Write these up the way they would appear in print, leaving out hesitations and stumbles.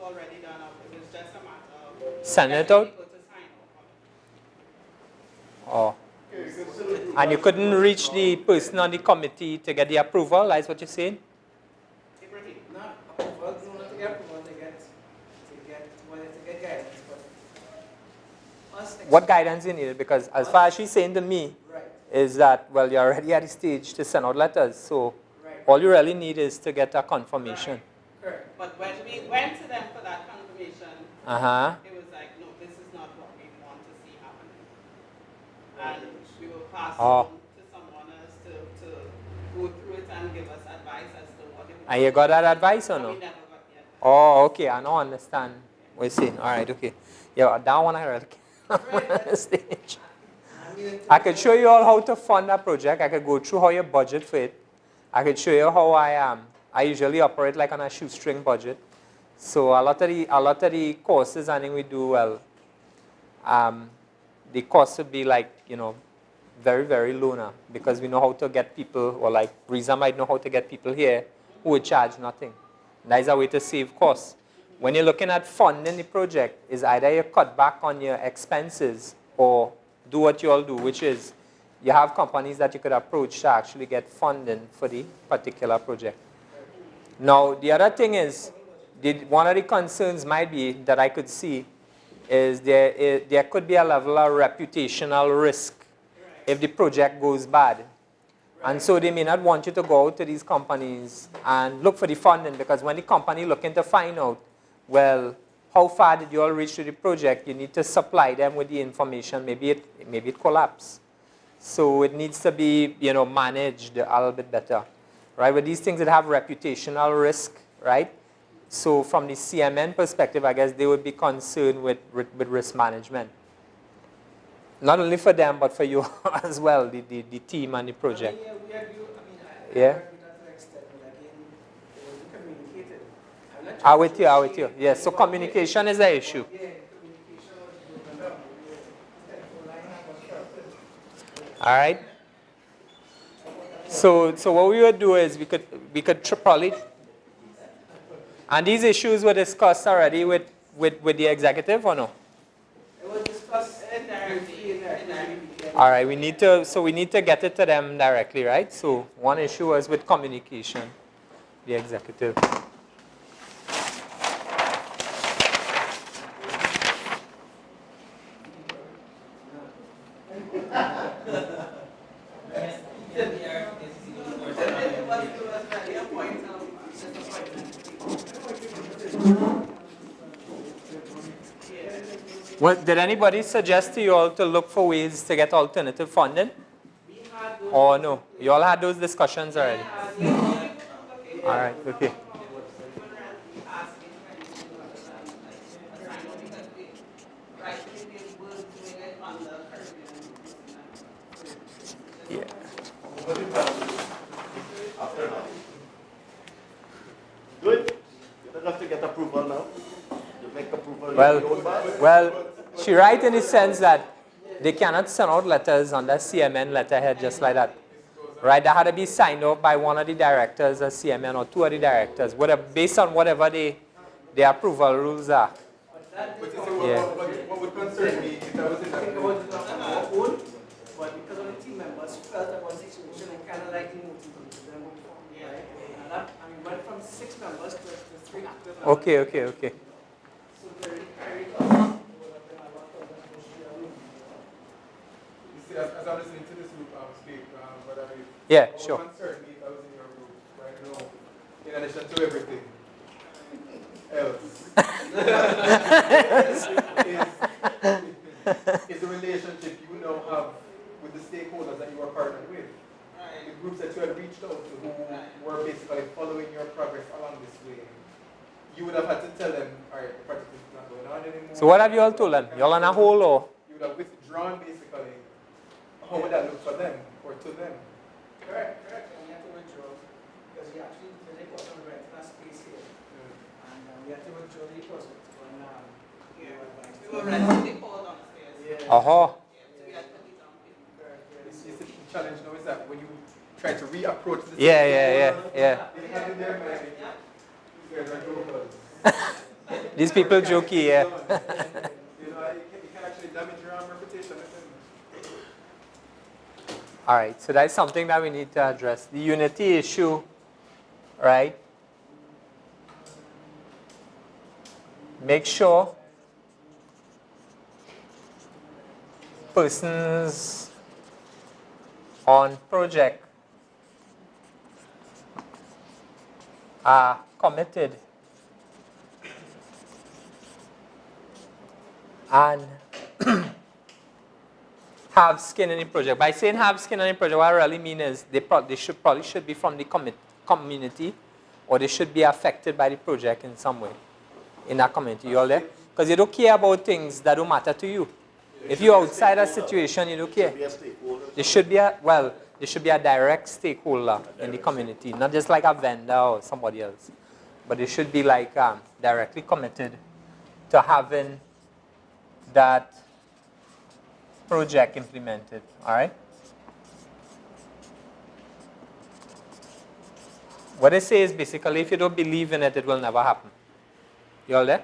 already done up. It was just a matter of send it out? people to sign off on it. Oh. And you couldn't reach the person on the committee to get the approval, that's what you're saying? Not approval, not to get approval, to get guidance, but us. What guidance you needed? Because as far as she's saying to me, Right. is that, well, you're already at the stage to send out letters, so Right. all you really need is to get a confirmation. Correct. But when we went to them for that confirmation, Uh-huh. it was like, no, this is not what we want to see happening. And we will pass on to someone else to go through it and give us advice as to what they want. And you got that advice or And no? we never got the advice. Oh, okay, I don't understand. We're saying, all right, okay. Yeah, that one I really can't on the stage. I could show you all how to fund that project. I could go through how you budget for it. I could show you how I usually operate like on a shoestring budget. So a lot of the courses I think we do well, the cost would be like, very, very low now because we know how to get people, or like Reza might know how to get people here who would charge nothing. That is a way to save costs. When you're looking at funding the project, is either you cut back on your expenses or do what you all do, which is you have companies that you could approach to actually get funding for the particular project. Now, the other thing is, one of the concerns might be that I could see is there could be a level of reputational risk if the project goes bad. And so they may not want you to go out to these companies and look for the funding, because when the company looking to find out, well, how far did you all reach to the project, you need to supply them with the information. Maybe it collapsed. So it needs to be, managed a little bit better, right? But these things that have reputational risk, right? So from the CMN perspective, I guess they would be concerned with risk management. Not only for them, but for you as well, the team and the project. I agree. Yeah? I agree to that extent, but again, it was communicated. I'm with you. Yes, so communication is the issue. Yeah, communication was broken. All right. So what we would do is we could probably, and these issues were discussed already with the executive or no? It was discussed indirectly. All right, we need to get it to them directly, right? So one issue was with communication, the executive. Well, did anybody suggest to you all to look for ways to get alternative funding? Or no? You all had those discussions already? All right, okay. Yeah. Good. You don't have to get approval now. You make approval. Well, she right in the sense that they cannot send out letters on that CMN letterhead just like that. Right? That had to be signed off by one of the directors of CMN or two of the directors, based on whatever the approval rules are. Yeah. What would concern me if I was in that But because of the team members felt about the situation and kind of like the motive to them going forward, right? And that, went from 6 members to 3 active members. Okay. So very, very close. You see, as I'm listening to this group speak, but Yeah, what sure. would concern me if I was in your group right now, in addition to everything else, is the relationship you now have with the stakeholders that you are partnered with. The groups that you had reached out to who were basically following your progress along this way. You would have had to tell them, all right, the project is not going on anymore. So what have you all told them? You all on a hold or? You would have withdrawn basically. How would that look for them or to them? Correct. And we had to withdraw because we actually, the project was on renting a space here. And we had to withdraw the deposit when We were renting the hall downstairs. Yeah. Uh-huh. We had put it on paper. The challenge now is that when you try to reapproach the Yeah. they have in their mind, these guys are jokers. These people jokey, yeah. You know, it can actually damage your own reputation. All right, so that's something that we need to address. The unity issue, right? Make sure persons on project are committed and have skin in the project. By saying have skin in the project, what I really mean is they probably should be from the community, or they should be affected by the project in some way in that community. You all there? Because you don't care about things that don't matter to you. If you're outside a situation, you don't care. There should be a direct stakeholder in the community, not just like a vendor or somebody else, but they should be like directly committed to having that project implemented. All right. What they say is basically, if you don't believe in it, it will never happen. You all there?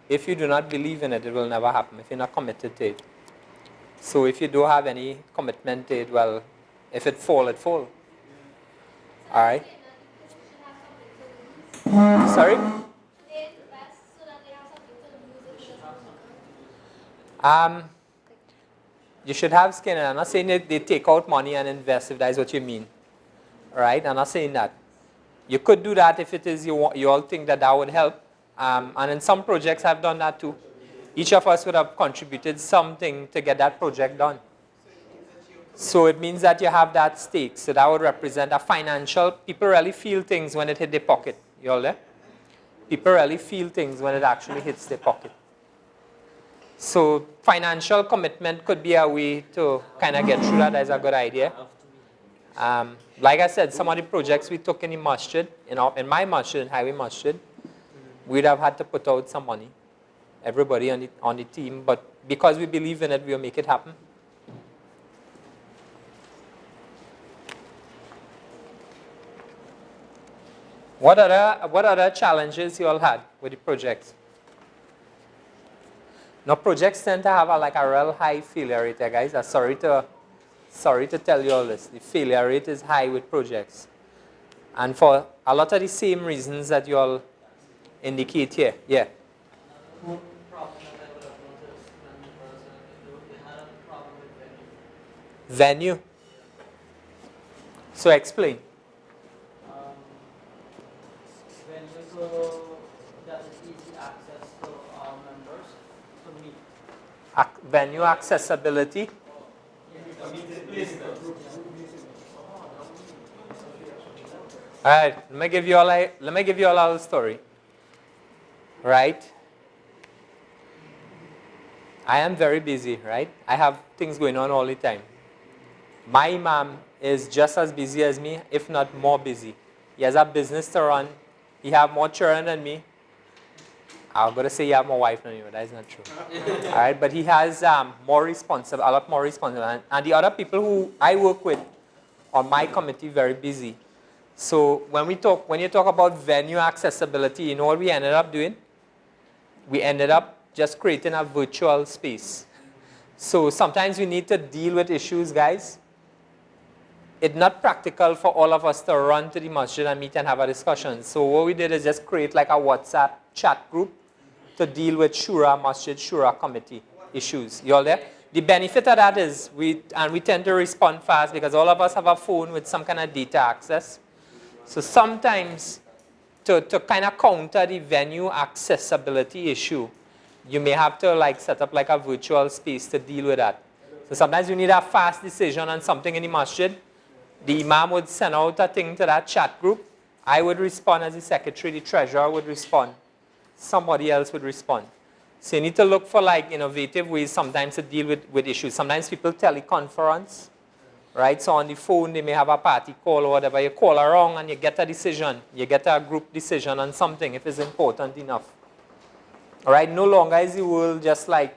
If you do not believe in it, it will never happen. If you're not committed to it. So if you don't have any commitment to it, well, if it fall, it fall. All right. Sorry? You should have skin. I'm not saying that they take out money and invest, if that is what you mean. All right? I'm not saying that. You could do that if it is you all think that would help. And in some projects, I've done that too. Each of us would have contributed something to get that project done. So it means that you have that stake. So that would represent a financial. People really feel things when it hit their pocket. You all there? People really feel things when it actually hits their pocket. So financial commitment could be a way to kind of get through that. That's a good idea. Like I said, some of the projects we took in the masjid, in my masjid, in Highway Masjid, we'd have had to put out some money. Everybody on the team, but because we believe in it, we'll make it happen. What other challenges you all had with the projects? Now, projects tend to have a real high failure rate, guys. I'm sorry to tell you all this. The failure rate is high with projects, and for a lot of the same reasons that you all indicate here. Yeah. One problem that I would have noticed when they had a problem with venue. Venue. So explain. Venue so that is easy access to our members to meet. Venue accessibility. All right, let me give you all a little story. Right? I am very busy, right? I have things going on all the time. My imam is just as busy as me, if not more busy. He has a business to run. He has more children than me. I'm going to say he has more wife than you, but that is not true. All right, but he has a lot more responsibility. And the other people who I work with on my committee very busy. So when you talk about venue accessibility, you know what we ended up doing? We ended up just creating a virtual space. So sometimes we need to deal with issues, guys. It's not practical for all of us to run to the masjid and meet and have a discussion. So what we did is just create like a WhatsApp chat group to deal with Shura, Masjid Shura committee issues. You all there? The benefit of that is we tend to respond fast because all of us have a phone with some kind of data access. So sometimes to kind of counter the venue accessibility issue, you may have to set up a virtual space to deal with that. So sometimes you need a fast decision on something in the masjid. The imam would send out a thing to that chat group. I would respond as the secretary. The treasurer would respond. Somebody else would respond. So you need to look for innovative ways sometimes to deal with issues. Sometimes people teleconference, right? So on the phone they may have a party call or whatever. You call around and you get a decision. You get a group decision on something if it's important enough. All right? No longer is the world just like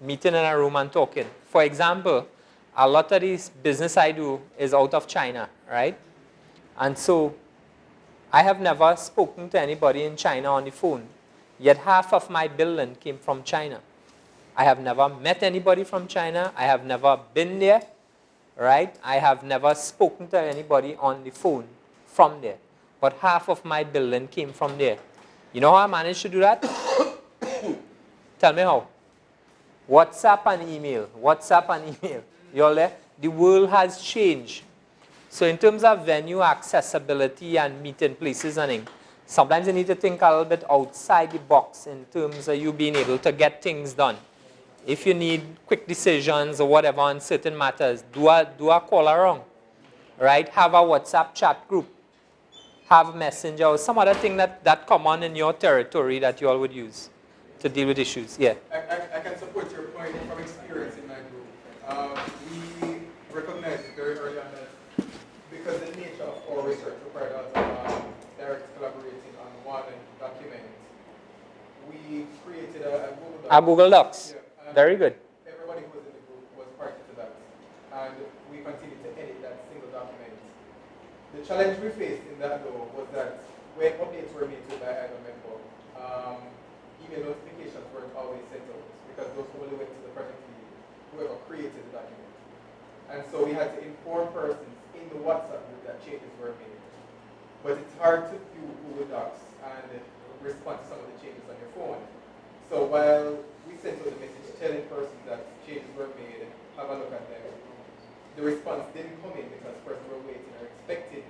meeting in a room and talking. For example, a lot of this business I do is out of China, right? And so I have never spoken to anybody in China on the phone, yet half of my billing came from China. I have never met anybody from China. I have never been there, right? I have never spoken to anybody on the phone from there. But half of my billing came from there. You know how I managed to do that? Tell me how. WhatsApp and email. WhatsApp and email. You all there? The world has changed. So in terms of venue accessibility and meeting places and things, sometimes you need to think a little bit outside the box in terms of you being able to get things done. If you need quick decisions or whatever on certain matters, do a call around, right? Have a WhatsApp chat group. Have Messenger or some other thing that common in your territory that you all would use to deal with issues. Yeah. I can support your point from experience in my group. We recognized very early on that because the nature of our research required us direct collaborating on one document, we created a Google Docs. A Google Docs. Yeah, very good. Everybody who was in the group was party to that. And we continued to edit that single document. The challenge we faced in that though was that when updates were made to by either member, email notifications weren't always sent out because those only went to the project lead, whoever created the document. And so we had to inform persons in the WhatsApp group that changes were made. But it's hard to view Google Docs and respond to some of the changes on your phone. So while we sent out the message telling persons that changes were made, have a look at them, the response didn't come in because persons were waiting or expecting